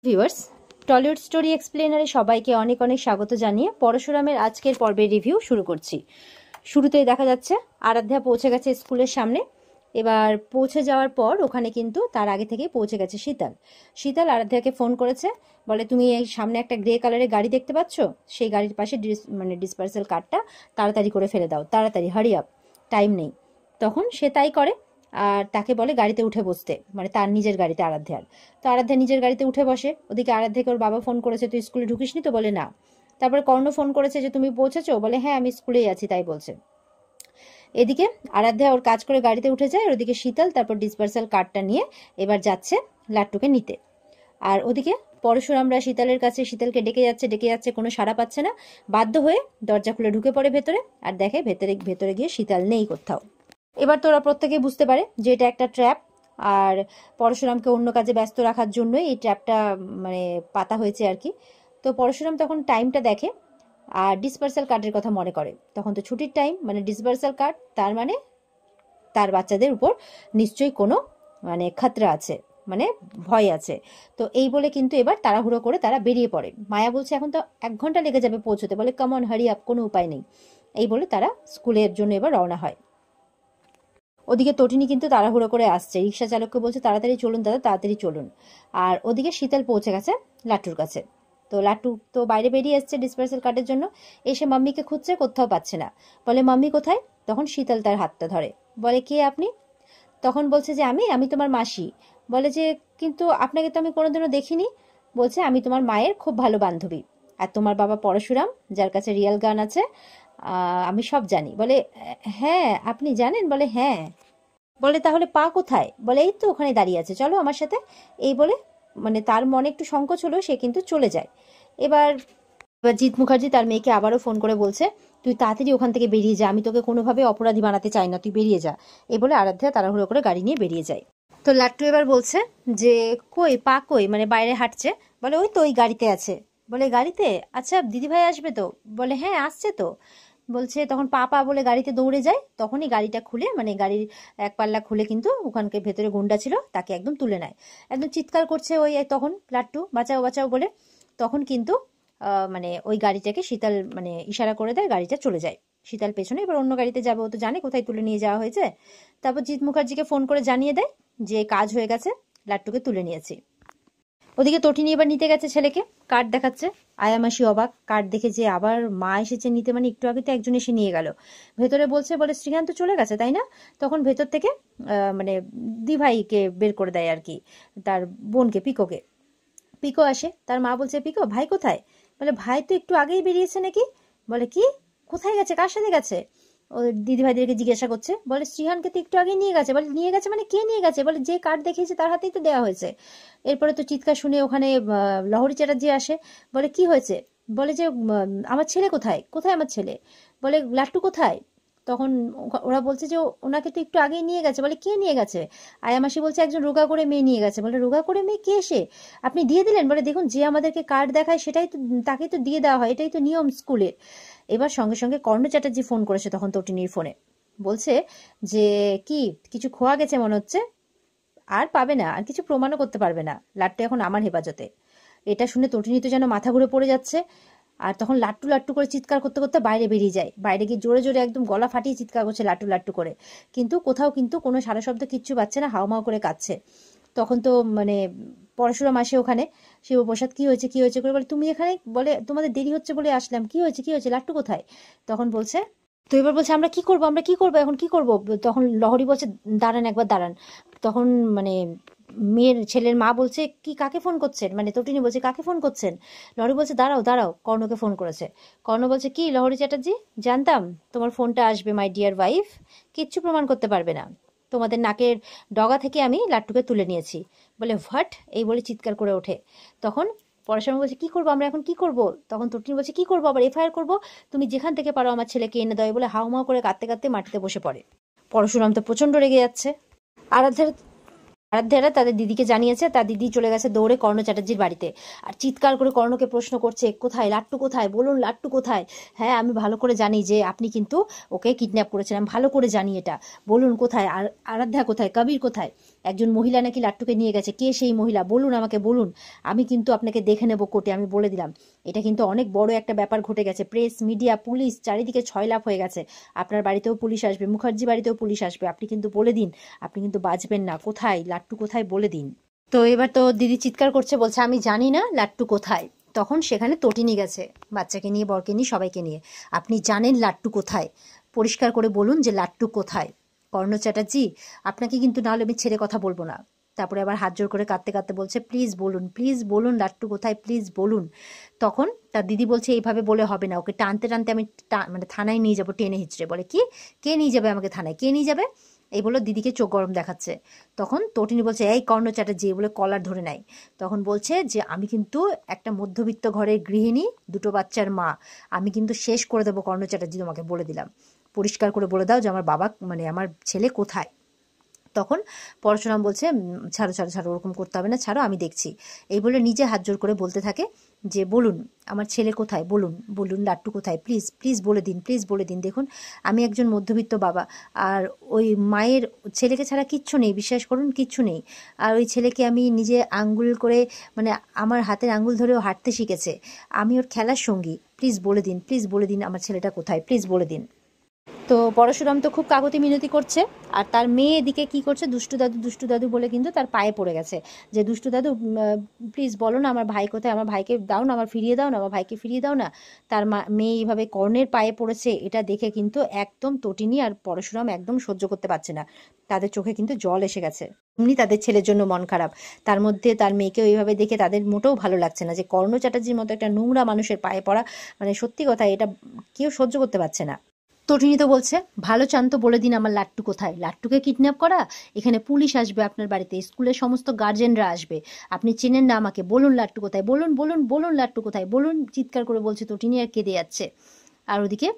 Viewers, Tollywood story এক্সপ্লেনারে সবাইকে অনেক অনেক স্বাগত জানিয়ে পরশুরামের আজকের পর্বের রিভিউ শুরু করছি। শুরুতেই দেখা যাচ্ছে আরাধ্যা পৌঁছে গেছে স্কুলের সামনে। এবার পৌঁছে যাওয়ার পর ওখানে কিন্তু তার আগে থেকেই পৌঁছে গেছে শীতল। শীতল আরাধ্যাকে ফোন করেছে, বলে তুমি এই সামনে একটা গ্রে কালারের গাড়ি দেখতে পাচ্ছ, সেই গাড়ির পাশে ডিসপার্সেল কার্ডটা তাড়াতাড়ি করে ফেলে দাও, তাড়াতাড়ি হারি আপ, টাইম নেই। তখন সে তাই করে আর তাকে বলে গাড়িতে উঠে বসতে, মানে তার নিজের গাড়িতে আরাধ্যার। তো আরাধ্যা নিজের গাড়িতে উঠে বসে। ওদিকে আরাধ্যাকে ওর বাবা ফোন করেছে, তুই স্কুলে ঢুকিসনি তো? বলে না। তারপরে কর্ণ ফোন করেছে যে তুমি পৌঁছেছো? বলে হ্যাঁ আমি স্কুলেই আছি, তাই বলছে। এদিকে আরাধ্যা ওর কাজ করে গাড়িতে উঠে যায়, আর ওদিকে শীতল তারপর ডিসপার্সাল কার্ডটা নিয়ে এবার যাচ্ছে লাট্টুকে নিতে। আর ওদিকে পরশুরামরা শীতলের কাছে, শীতলকে ডেকে যাচ্ছে, কোনো সাড়া পাচ্ছে না। বাধ্য হয়ে দরজা খুলে ঢুকে পড়ে ভেতরে, আর দেখে ভেতরে গিয়ে শীতল নেই কোথাও। এবার তোরা প্রত্যেকে বুঝতে পারে যে এটা একটা ট্র্যাপ, আর পরশুরামকে অন্য কাজে ব্যস্ত রাখার জন্যই এই ট্র্যাপটা মানে পাতা হয়েছে আর কি। তো পরশুরাম তখন টাইমটা দেখে আর ডিসপার্সাল কার্ডের কথা মনে করে। তখন তো ছুটির টাইম, মানে ডিসপার্সাল কার্ড, তার মানে তার বাচ্চাদের উপর নিশ্চয়ই কোনো মানে খাতরা আছে, মানে ভয় আছে। তো এই বলে কিন্তু এবার তাড়াহুড়ো করে তারা বেরিয়ে পড়ে। মায়া বলছে এখন তো 1 ঘন্টা লেগে যাবে পৌঁছতে, বলে কামন হারি আপ, কোনো উপায় নেই। এই বলে তারা স্কুলের জন্য এবার রওনা হয়। ওদিকে তটিনী কিন্তু তাড়াহুড়ো করে আসছে, রিক্সা চালককে বলছে তাড়াতাড়ি চলুন দাদা, তাড়াতাড়ি চলুন। আর ওদিকে শীতল পৌঁছে গেছে লাট্টুর কাছে। তো লাট্টু তো বাইরে বেরিয়ে এসছে ডিসপার্সাল কার্ডের জন্য, এসে মাম্মিকে খুঁজছে, কোথাও পাচ্ছে না। বলে মাম্মি কোথায়? তখন শীতল তার হাতটা ধরে, বলে কে আপনি? তখন বলছে যে আমি আমি তোমার মাসি। বলে যে কিন্তু আপনাকে তো আমি কোনোদিনও দেখিনি। বলছে আমি তোমার মায়ের খুব ভালো বান্ধবী, আর তোমার বাবা পরশুরাম যার কাছে রিয়েল গান আছে, আমি সব জানি। বলে হ্যাঁ আপনি জানেন? বলে হ্যাঁ। বলে তাহলে পা কোথায়? বলে এই তো ওখানে দাঁড়িয়ে আছে, চলো আমার সাথে। এই বলে মানে তার মনে একটু সংকোচ হলো, সে কিন্তু চলে যায়। এবার এবার জিৎ মুখার্জি তার মেয়েকে আবারও ফোন করে বলছে তুই তাড়াতাড়ি ওখান থেকে বেরিয়ে যা, আমি তোকে কোনোভাবে অপরাধী বানাতে চাই না, তুই বেরিয়ে যা। এই বলে আরাধ্যা তাড়াহুড়ো করে গাড়ি নিয়ে বেরিয়ে যায়। তো লাট্টু এবার বলছে যে কই পা কই, মানে বাইরে হাঁটছে। বলে ওই তো ওই গাড়িতে আছে। বলে গাড়িতে? আচ্ছা দিদিভাই আসবে তো? বলে হ্যাঁ আসছে তো। বলছে তখন পা পা বলে গাড়িতে দৌড়ে যায়। তখনই গাড়িটা খুলে, মানে গাড়ির এক পাল্লা খুলে কিন্তু ওখানকে ভেতরে গুন্ডা ছিল, তাকে একদম তুলে নেয়। একদম চিৎকার করছে ওই তখন লাট্টু, বাঁচাও বাঁচাও বলে। তখন কিন্তু মানে ওই গাড়িটাকে শীতল মানে ইশারা করে দেয়, গাড়িটা চলে যায়। শীতল পেছনে এবার অন্য গাড়িতে যাবে, ও তো জানে কোথায় তুলে নিয়ে যাওয়া হয়েছে। তারপর জিৎ মুখার্জিকে ফোন করে জানিয়ে দেয় যে কাজ হয়ে গেছে, লাট্টুকে তুলে নিয়েছি। ওদিকে তটিনী এবার নিতে গেছে ছেলেকে, কার্ড দেখাচ্ছে। আয়ামাসি অবাক, কার্ড দেখে যে আবার মা এসেছে নিতে, মানে একটু আগে তো একজন এসে নিয়ে গেল। ভেতরে বলছে, বলে শ্রীকান্ত চলে গেছে তাই না? তখন ভেতর থেকে মানে দিভাইকে বের করে দেয় আর কি, তার বোনকে, পিকোকে। পিকো আসে, তার মা বলছে পিকো ভাই কোথায়? বলে ভাই তো একটু আগেই বেরিয়েছে নাকি। বলে কি, কোথায় গেছে, কার সাথে গেছে? ও দিদি ভাইদেরকে জিজ্ঞাসা করছে। বলে শ্রীহানকে তো একটু আগে নিয়ে গেছে। বলে নিয়ে গেছে মানে কে নিয়ে গেছে? বলে যে কার্ড দেখিয়েছে তার হাতেই তো দেওয়া হয়েছে। এরপরে তো চিৎকার শুনে ওখানে লহরী চ্যাটার্জি আসে। বলে কি হয়েছে? বলে যে আমার ছেলে কোথায়, কোথায় আমার ছেলে? বলে লাট্টু কোথায়? তখন ওরা বলছে যে ওনাকে তো একটু আগেই নিয়ে গেছে। বলে কে নিয়ে গেছে? আয়ামাসি বলছে একজন রোগা করে মেয়ে নিয়ে গেছে। বলে রোগা করে মেয়ে কে এসে? আপনি দিয়ে দিলেন? বলে দেখুন যে আমাদেরকে কার্ড দেখায় সেটাই তো, তাকেই তো দিয়ে দেওয়া হয়, এটাই তো নিয়ম স্কুলের। এবার সঙ্গে সঙ্গে কর্ণ চ্যাটার্জি ফোন করেছে তখন তটিনীর ফোনে, বলছে যে কি কিছু খোয়া গেছে মনে হচ্ছে, আর পাবে না, আর কিছু প্রমাণও করতে পারবে না, লাট্টু এখন আমার হেফাজতে। এটা শুনে তটিনী তো যেন মাথা ঘুরে পড়ে যাচ্ছে। আর তখন লাট্টু লাট্টু করে চিৎকার করতে করতে বাইরে বেরিয়ে যায়। বাইরে গিয়ে জোরে জোরে একদম গলা ফাটিয়ে চিৎকার করছে লাট্টু লাট্টু করে, কিন্তু কোথাও কিন্তু কোনো সারা শব্দ কিচ্ছু পাচ্ছে না, হাওমাও করে কাঁদছে। তখন তো মানে পরশুরাম আসে ওখানে, শিবপ্রসাদ কি হয়েছে কি হয়েছে করে বলে তুমি এখানে, বলে তোমাদের দেরি হচ্ছে বলে আসলাম, কি হয়েছে কি হয়েছে, লাট্টু কোথায়? তখন বলছে, তো এবার বলছে আমরা কি করবো, আমরা কি করবো এখন, কি করবো? তখন লহরী বলছে দাঁড়ান একবার দাঁড়ান। তখন মানে মেয়ের ছেলের মা বলছে কি কাকে ফোন করছেন, মানে তটিনী বলছে কাকে ফোন করছেন? লহরী বলছে দাঁড়াও দাঁড়াও, কর্ণকে ফোন করেছে। কর্ণ বলছে কি লহরী চ্যাটার্জি, জানতাম তোমার ফোনটা আসবে মাই ডিয়ার ওয়াইফ, কিচ্ছু প্রমাণ করতে পারবে না, তোমাদের নাকের ডগা থেকে আমি লাট্টুকে তুলে নিয়েছি। বলে হোয়াট, এই বলে চিৎকার করে ওঠে। তখন পরশুরাম বলছে কি করবো আমরা এখন, কি করবো? তখন তটিনী বলছে কি করবো আবার, এফআইআর করবো, তুমি যেখান থেকে পারো আমার ছেলেকে এনে দাও, বলে হাউমাউ করে কাঁদতে কাঁদতে মাটিতে বসে পড়ে। পরশুরাম তো প্রচন্ড রেগে যাচ্ছে। আরাধ্যার আরাধ্যারা তাদের দিদিকে জানিয়েছে, তার দিদি চলে গেছে দৌড়ে কর্ণ চ্যাটার্জির বাড়িতে আর চিৎকার করে কর্ণকে প্রশ্ন করছে, কোথায় লাট্টু, কোথায় বলুন লাট্টু কোথায়। হ্যাঁ, আমি ভালো করে জানি যে আপনি কিন্তু ওকে কিডন্যাপ করেছেন, আমি ভালো করে জানি এটা, বলুন কোথায়, আর আরাধ্যা কোথায়, কবির কোথায়। একজন মহিলা নাকি লাট্টুকে নিয়ে গেছে, কে সেই মহিলা বলুন, আমাকে বলুন, আমি কিন্তু আপনাকে দেখে নেব কোর্টে, আমি বলে দিলাম। এটা কিন্তু অনেক বড় একটা ব্যাপার ঘটে গেছে, প্রেস মিডিয়া পুলিশ চারিদিকে ছয়লাভ হয়ে গেছে, আপনার বাড়িতেও পুলিশ আসবে, মুখার্জি বাড়িতেও পুলিশ আসবে, আপনি কিন্তু বলে দিন, আপনি কিন্তু বাঁচবেন না, কোথায় লাট্টু কোথায় বলে দিন। তো এবার তো দিদি চিৎকার করছে, বলছে আমি জানি না লাট্টু কোথায়। তখন সেখানে তটিনী গেছে, বাচ্চাকে নিয়ে, বরকে নিয়ে, সবাইকে নিয়ে। আপনি জানেন লাট্টু কোথায়, পরিষ্কার করে বলুন যে লাট্টু কোথায়। কর্ণ চ্যাটার্জি, আপনাকে কিন্তু নাহলে আমি ছেড়ে কথা বলবো না। তারপরে আবার হাত জোর করে কাঁদতে কাঁদতে বলছে, প্লিজ বলুন লাট্টু কোথায়, প্লিজ বলুন। তখন তার দিদি বলছে, এইভাবে বলে হবে না, ওকে টানতে টানতে আমি মানে থানায় নিয়ে যাবো টেনে হিচড়ে। বলে কি, কে নিয়ে যাবে আমাকে থানায়, কে নিয়ে যাবে? এই বলে দিদিকে চোখ গরম দেখাচ্ছে। তখন তটিনী বলছে, এই কর্ণ চ্যাটার্জি, বলে কলার ধরে নেয়। তখন বলছে যে আমি কিন্তু একটা মধ্যবিত্ত ঘরের গৃহিণী, দুটো বাচ্চার মা, আমি কিন্তু শেষ করে দেবো কর্ণ চ্যাটার্জি, তোমাকে বলে দিলাম, পরিষ্কার করে বলে দাও যে আমার বাবা মানে আমার ছেলে কোথায়। তখন পরশুরাম বলছে, ছাড়ো ছাড়ো ছাড়ো, ওরকম করতে হবে না, ছাড়ো, আমি দেখছি। এই বলে নিজে হাত জোর করে বলতে থাকে যে বলুন আমার ছেলে কোথায়, বলুন বলুন লাট্টু কোথায়, প্লিজ বলে দিন, প্লিজ বলে দিন। দেখুন আমি একজন মধ্যবিত্ত বাবা, আর ওই মায়ের ছেলেকে ছাড়া কিচ্ছু নেই, বিশ্বাস করুন কিচ্ছু নেই। আর ওই ছেলেকে আমি নিজে আঙ্গুল করে মানে আমার হাতের আঙ্গুল ধরেও হাঁটতে শিখেছে, আমি ওর খেলার সঙ্গী, প্লিজ বলে দিন আমার ছেলেটা কোথায়, প্লিজ বলে দিন। তো পরশুরাম তো খুব কাকতি মিনতি করছে, আর তার মেয়ে এদিকে কি করছে, দুষ্টু দাদু বলে কিন্তু তার পায়ে পড়ে গেছে যে দুষ্টু দাদু প্লিজ বলো না আমার ভাই কোথায়, আমার ভাইকে দাও না, আমার ফিরিয়ে দাও না, আমার ভাইকে ফিরিয়ে দাও না। তার মেয়ে এইভাবে কর্ণের পায়ে পড়েছে, এটা দেখে কিন্তু একদম তটিনী আর পরশুরাম একদম সহ্য করতে পারছে না, তাদের চোখে কিন্তু জল এসে গেছে। এমনি তাদের ছেলের জন্য মন খারাপ, তার মধ্যে তার মেয়েকে ওইভাবে দেখে তাদের মোটেও ভালো লাগছে না যে কর্ণ চ্যাটার্জির মতো একটা নোংরা মানুষের পায়ে পড়া, মানে সত্যি কথা এটা কেউ সহ্য করতে পারছে না। তটিনী তো বলছে, ভালো চান তো বলে দিন আমার লাট্টু কোথায়, লাট্টুকে কিডন্যাপ করা, এখানে পুলিশ আসবে আপনার বাড়িতে, স্কুলের সমস্ত গার্জেনরা আসবে, আপনি চেনেন না আমাকে, বলুন লাট্টু কোথায়, বলুন লাট্টু কোথায়, বলুন, চিৎকার করে বলছে তটিনী আর কেঁদে যাচ্ছে। আর ওদিকে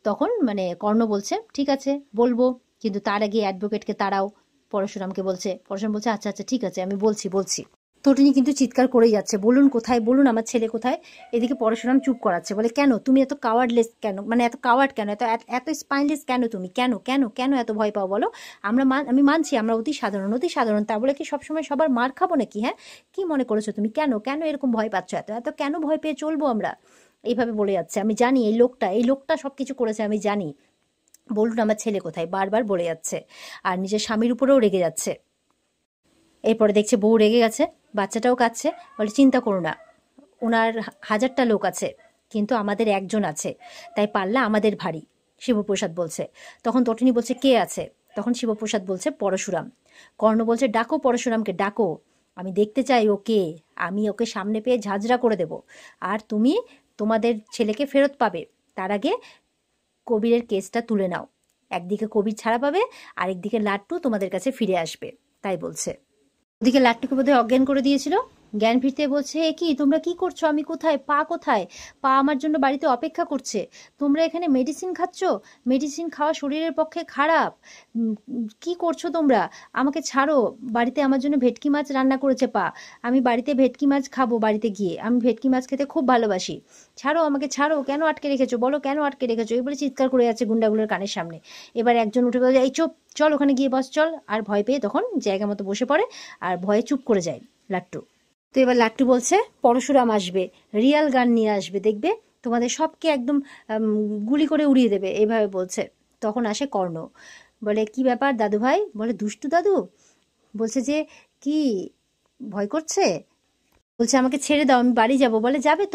তখন মানে কর্ণ বলছে, ঠিক আছে বলবো, কিন্তু তার আগে অ্যাডভোকেটকে তাড়াও। পরশুরামকে বলছে, পরশুরাম বলছে আচ্ছা আচ্ছা ঠিক আছে আমি বলছি। তটিনী কিন্তু চিৎকার করেই যাচ্ছে, বলুন কোথায়, বলুন আমার ছেলে কোথায়। এদিকে পরশুরাম চুপ করাচ্ছে, বলে কেন তুমি এত কাওয়ার্ডলেস কেন, মানে এত কাওয়ার্ড কেন, এত স্পাইনলেস কেন তুমি, কেন কেন কেন এত ভয় পাও বলো। আমি মানছি আমরা অতি সাধারণ, তা বলে কি সবসময় সবার মার খাবো নাকি? হ্যাঁ, কি মনে করেছো তুমি, কেন কেন এরকম ভয় পাচ্ছ, এত কেন ভয় পেয়ে চলবো আমরা? এইভাবে বলে যাচ্ছে, আমি জানি এই লোকটা সবকিছু করেছে, আমি জানি, বলুন আমার ছেলে কোথায়, বারবার বলে যাচ্ছে। আর নিজের স্বামীর উপরেও রেগে যাচ্ছে। এরপরে দেখছে বউ রেগে গেছে, বাচ্চাটাও কাঁদছে, বলে চিন্তা করো না, ওনার হাজারটা লোক আছে কিন্তু আমাদের একজন আছে, তাই পাল্লা আমাদের ভারী, শিবপ্রসাদ বলছে। তখন তটিনী বলছে, কে আছে? তখন শিবপ্রসাদ বলছে, পরশুরাম। কর্ণ বলছে, ডাকো পরশুরামকে, ডাকো, আমি দেখতে চাই ওকে, আমি ওকে সামনে পেয়ে ঝাঁঝরা করে দেব, আর তুমি তোমাদের ছেলেকে ফেরত পাবে। তার আগে কবিরের কেসটা তুলে নাও, একদিকে কবির ছাড়া পাবে, আরেকদিকে লাট্টু তোমাদের কাছে ফিরে আসবে, তাই বলছে। ওদিকে লাট্টুকে বোধহয় অজ্ঞান করে দিয়েছিল, জ্ঞান ফিরতে বলছে, এ কি তোমরা কি করছো, আমি কোথায়, পা কোথায়, পা আমার জন্য বাড়িতে অপেক্ষা করছে, তোমরা এখানে মেডিসিন খাচ্ছ, মেডিসিন খাওয়া শরীরের পক্ষে খারাপ, কি করছো তোমরা, আমাকে ছাড়ো, বাড়িতে আমার জন্য ভেটকি মাছ রান্না করেছে পা, আমি বাড়িতে ভেটকি মাছ খাবো, বাড়িতে গিয়ে আমি ভেটকি মাছ খেতে খুব ভালোবাসি, ছাড়ো আমাকে ছাড়ো, কেন আটকে রেখেছো বলো, কেন আটকে রেখেছো, এই বলে চিৎকার করে যাচ্ছে গুন্ডাগুলোর কানের সামনে। এবার একজন উঠে বলে, এই চুপ, চল ওখানে গিয়ে বস চল, আর ভয় পেয়ে তখন জায়গা মতো বসে পড়ে, আর ভয়ে চুপ করে যায় লাট্টু। তো এবার লাট্টু বলছে, পরশুরাম আসবে, রিয়াল গান নিয়ে আসবে, দেখবে তোমাদের সবকে একদম গুলি করে উড়িয়ে দেবে, এইভাবে বলছে। তখন আসে কর্ণ, বলে কি ব্যাপার দাদু ভাই, বলে দুষ্টু দাদু, বলছে যে কি ভয় করছে, বলছে আমাকে ছেড়ে দাও, আমি বাড়ি যাব। বলে যাবে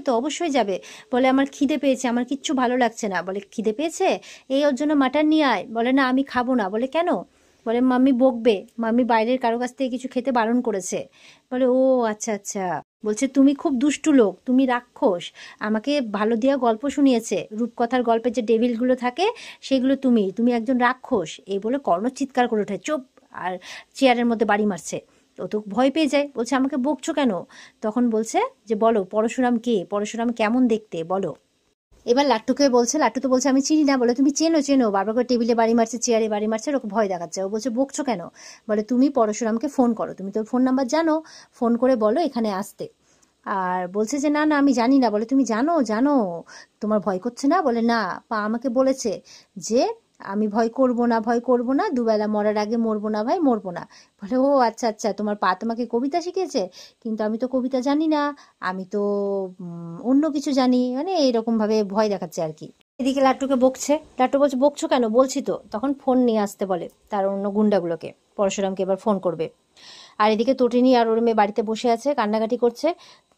তো অবশ্যই যাবে। বলে আমার খিদে পেয়েছে, আমার কিচ্ছু ভালো লাগছে না। বলে খিদে পেয়েছে, এই ওর জন্য মাটন নিয়ে আয়। বলে না আমি খাবো না। বলে কেন? বলে মাম্মি বকবে, মাম্মি বাইরের কারো কাছ থেকে কিছু খেতে বারণ করেছে। বলে ও আচ্ছা আচ্ছা। বলছে তুমি খুব দুষ্টু লোক, তুমি রাক্ষস, আমাকে ভালো দেওয়া গল্প শুনিয়েছে, রূপকথার গল্পে যে ডেভিলগুলো থাকে সেগুলো তুমি একজন রাক্ষস। এই বলে কর্ণ চিৎকার করে ওঠে, চুপ, আর চেয়ারের মধ্যে বাড়ি মারছে। ও তো ভয় পেয়ে যায়, বলছে আমাকে বকছো কেন? তখন বলছে যে বলো পরশুরাম কে, পরশুরাম কেমন দেখতে বলো। এবার লাট্টুকে বলছে, লাট্টু তো বলছে আমি চিনি না। বলে তুমি চেনো চেনো, বারবার করে টেবিলে বাড়ি মারছে, চেয়ারে বাড়ি মারছে, ওকে ভয় দেখাচ্ছে। ও বলছে বকছো কেন? বলে তুমি পরশুরামকে ফোন করো, তুমি তো ফোন নাম্বার জানো, ফোন করে বলো এখানে আসতে। আর বলছে যে না না আমি জানি না। বলে তুমি জানো জানো, তোমার ভয় করছে না? বলে না, পা আমাকে বলেছে যে আমি ভয় করব না, ভয় করব না, দুবেলা মরার আগে মরবো না ভাই, মরবো না। বলে ও আচ্ছা আচ্ছা, তোমার পা তোমাকে কবিতা শিখিয়েছে? কিন্তু আমি তো কবিতা জানি না, আমি তো অন্য কিছু জানি, মানে এরকম ভাবে ভয় দেখাচ্ছে আর কি। এদিকে লাট্টুকে বকছে, লাট্টু বলছে বকছো কেন? বলছি তো। তখন ফোন নিয়ে আসতে বলে তার অন্য গুন্ডাগুলোকে, পরশুরামকে এবার ফোন করবে। আর এদিকে তটিনী আর ওর মেয়ে বাড়িতে বসে আছে, কান্নাকাটি করছে।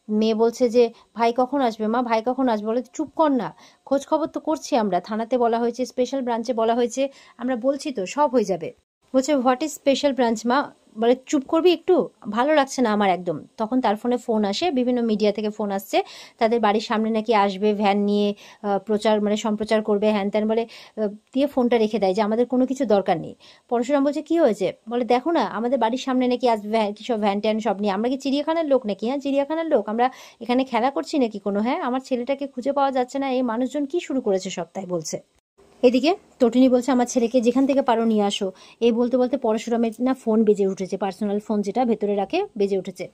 মেয়ে বলছে যে ভাই কখন আসবে মা, ভাই কখন আসবে? বলে চুপ কর না, খোঁজ খবর তো করছি আমরা, থানাতে বলা হয়েছে, স্পেশাল ব্রাঞ্চে বলা হয়েছে, আমরা বলছি তো সব হয়ে যাবে। বলছে হোয়াট ইজ স্পেশাল ব্রাঞ্চ মা? বলে চুপ করবি একটু, ভালো লাগছে না আমার একদম। তখন তার ফোনে ফোন আসে, বিভিন্ন মিডিয়া থেকে ফোন আসছে, তাদের বাড়ির সামনে নাকি আসবে ভ্যান নিয়ে, প্রচার মানে সম্প্রচার করবে, হ্যান ত্যান বলে। দিয়ে ফোনটা রেখে দেয় যে আমাদের কোনো কিছু দরকার নেই। পরশুরাম বলছে কি হয়েছে? বলে দেখো না আমাদের বাড়ির সামনে নাকি আসবে ভ্যান, কি সব ভ্যান ট্যান সব নিয়ে। আমরা কি চিড়িয়াখানার লোক নাকি? হ্যাঁ চিড়িয়াখানার লোক আমরা, এখানে খেলা করছি নাকি কোনো? হ্যাঁ আমার ছেলেটাকে খুঁজে পাওয়া যাচ্ছে না, এই মানুষজন কি শুরু করেছে সপ্তাহে বলছে। এদিকে তটিনী বলছে আমার ছেলেকে যেখান থেকে পারো নিয়ে আসো। এই বলতে বলতে পরশুরামের না ফোন বেজে উঠেছে, পার্সোনাল ফোন যেটা ভেতরে রাখে বেজে উঠেছে,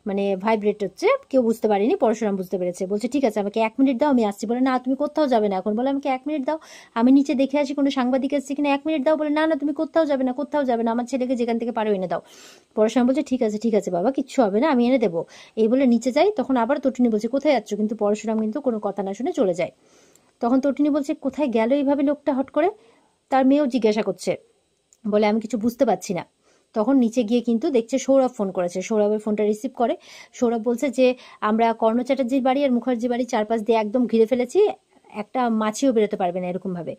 মানে ভাইব্রেট হচ্ছে। কেউ বুঝতে পারেনি, পরশুরাম বুঝতে পেরেছে। বলছে ঠিক আছে আমাকে 1 মিনিট দাও, আমি আসছি। বলে না তুমি কোথাও যাবে না এখন। বলে আমাকে 1 মিনিট দাও, আমি নিচে দেখে আসি কোনো সাংবাদিক আসছে কিনা, 1 মিনিট দাও। বলে না না তুমি কোথাও যাবে না, কোথাও যাবে না, আমার ছেলেকে যেখান থেকে পারো এনে দাও। পরশুরাম বলছে ঠিক আছে বাবা, কিচ্ছু হবে না, আমি এনে দেবো। এই বলে নিচে যাই, তখন আবার তটিনী বলছে কোথায় যাচ্ছ? কিন্তু পরশুরাম কিন্তু কোনো কথা না শুনে চলে যায়। তখন তটিনী বলছে কোথায় গেল এইভাবে লোকটা হট করে? তার মেয়েও জিজ্ঞাসা করছে, বলে আমি কিছু বুঝতে পারছি না। তখন নিচে গিয়ে কিন্তু দেখছে সৌরভ ফোন করেছে, সৌরভের ফোনটা রিসিভ করে। সৌরভ বলছে যে আমরা কর্ণ চ্যাটার্জির বাড়ি আর মুখার্জি বাড়ি চারপাশ দিয়ে একদম ঘিরে ফেলেছি, একটা মাছিও বেরোতে পারবে না এরকম ভাবে।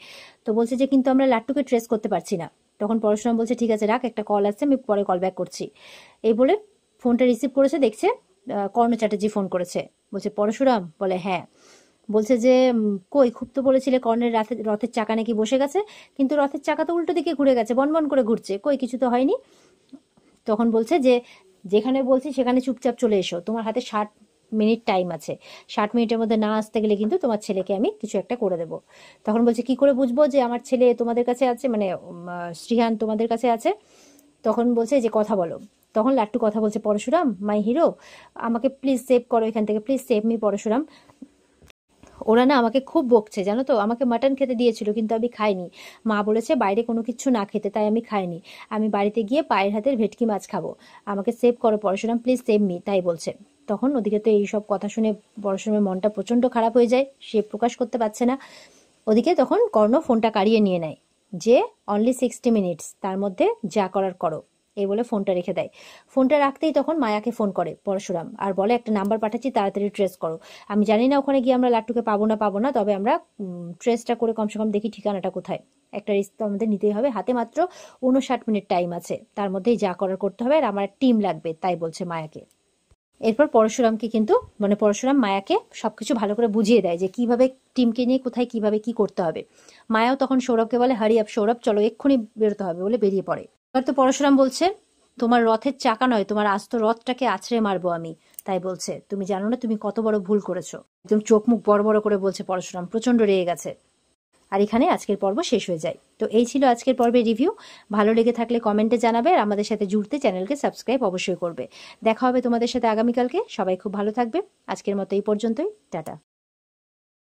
তো বলছে যে কিন্তু আমরা লাট্টুকে ট্রেস করতে পারছি না। তখন পরশুরাম বলছে ঠিক আছে রাখ, একটা কল আসছে, আমি পরে কল ব্যাক করছি। এই বলে ফোনটা রিসিভ করেছে, দেখছে কর্ণ চ্যাটার্জি ফোন করেছে। বলছে পরশুরাম? বলে হ্যাঁ। বলছে যে কই, খুব তো বলেছিলে কর্ণের রথের চাকা নাকি বসে গেছে, কিন্তু রথের চাকা তো উল্টো দিকে ঘুরে গেছে, বনবন করে ঘুরছে, কই কিছু তো হয়নি। তখন বলছে যে যেখানে বলছি সেখানে চুপচাপ চলে এসো, তোমার হাতে 60 মিনিট টাইম আছে, 60 মিনিটের মধ্যে না আসতে গেলে কিন্তু তোমার ছেলেকে আমি কিছু একটা করে দেবো। তখন বলছে কি করে বুঝবো যে আমার ছেলে তোমাদের কাছে আছে, মানে শ্রীহান তোমাদের কাছে আছে? তখন বলছে যে কথা বলো। তখন লাট্টু কথা বলছে, পরশুরাম মাই হিরো, আমাকে প্লিজ সেভ করো এখান থেকে, প্লিজ সেভ মি পরশুরাম। ওরা না আমাকে খুব বকছে জানো তো, আমাকে মাটন খেতে দিয়েছিল কিন্তু আমি খাইনি, মা বলেছে বাইরে কোনো কিছু না খেতে, তাই আমি খাইনি, আমি বাড়িতে গিয়ে পায়ের হাতের ভেটকি মাছ খাবো, আমাকে সেভ করো পরশুরাম, প্লিজ সেভ মি, তাই বলছে। তখন ওদিকে তো এইসব কথা শুনে পরশুরামের মনটা প্রচন্ড খারাপ হয়ে যায়, সে প্রকাশ করতে পারছে না। ওদিকে তখন কর্ণ ফোনটা কাড়িয়ে নিয়ে নেয় যে অনলি 60 মিনিটস, তার মধ্যে যা করার করো, এই বলে ফোনটা রেখে দেয়। ফোনটা রাখতেই তখন মায়াকে ফোন করে পরশুরাম আর বলে একটা নাম্বার পাঠাচ্ছি, তাড়াতাড়ি ট্রেস করো। আমি জানি না ওখানে গিয়ে আমরা লাট্টুকে পাবো না, তবে আমরা ট্রেসটা করে কমসে কম দেখি ঠিকানাটা কোথায়। একটা রিস্ক তো আমাদের নিতেই হবে, হাতে মাত্র 59 মিনিট টাইম আছে, তার মধ্যেই যা করার করতে হবে, আর আমার টিম লাগবে, তাই বলছে মায়াকে। এরপর পরশুরামকে কিন্তু মানে পরশুরাম মায়াকে সবকিছু ভালো করে বুঝিয়ে দেয় যে কিভাবে টিমকে নিয়ে কোথায় কিভাবে কি করতে হবে। মায়াও তখন সৌরভকে বলে হারি আপ সৌরভ, চলো এক্ষুনি বেরোতে হবে, বলে বেরিয়ে পড়ে। এবার তো পরশুরাম বলছে তোমার রথের চাকা নয়, তোমার আস্ত রথটাকে আছড়ে মারবো আমি, তাই বলছে তুমি জানো না তুমি কত বড় ভুল করেছো। একদম চোখ মুখ বড় বড় করে বলছে পরশুরাম, প্রচন্ড রেগে গেছে। আর এখানে আজকের পর্ব শেষ হয়ে যায়। তো এই ছিল আজকের পর্বের রিভিউ। ভালো লেগে থাকলে কমেন্টে জানাবে, আর আমাদের সাথে জুড়তে চ্যানেলকে সাবস্ক্রাইব অবশ্যই করবে। দেখা হবে তোমাদের সাথে আগামীকালকে, সবাই খুব ভালো থাকবে। আজকের মতো এই পর্যন্তই, টাটা।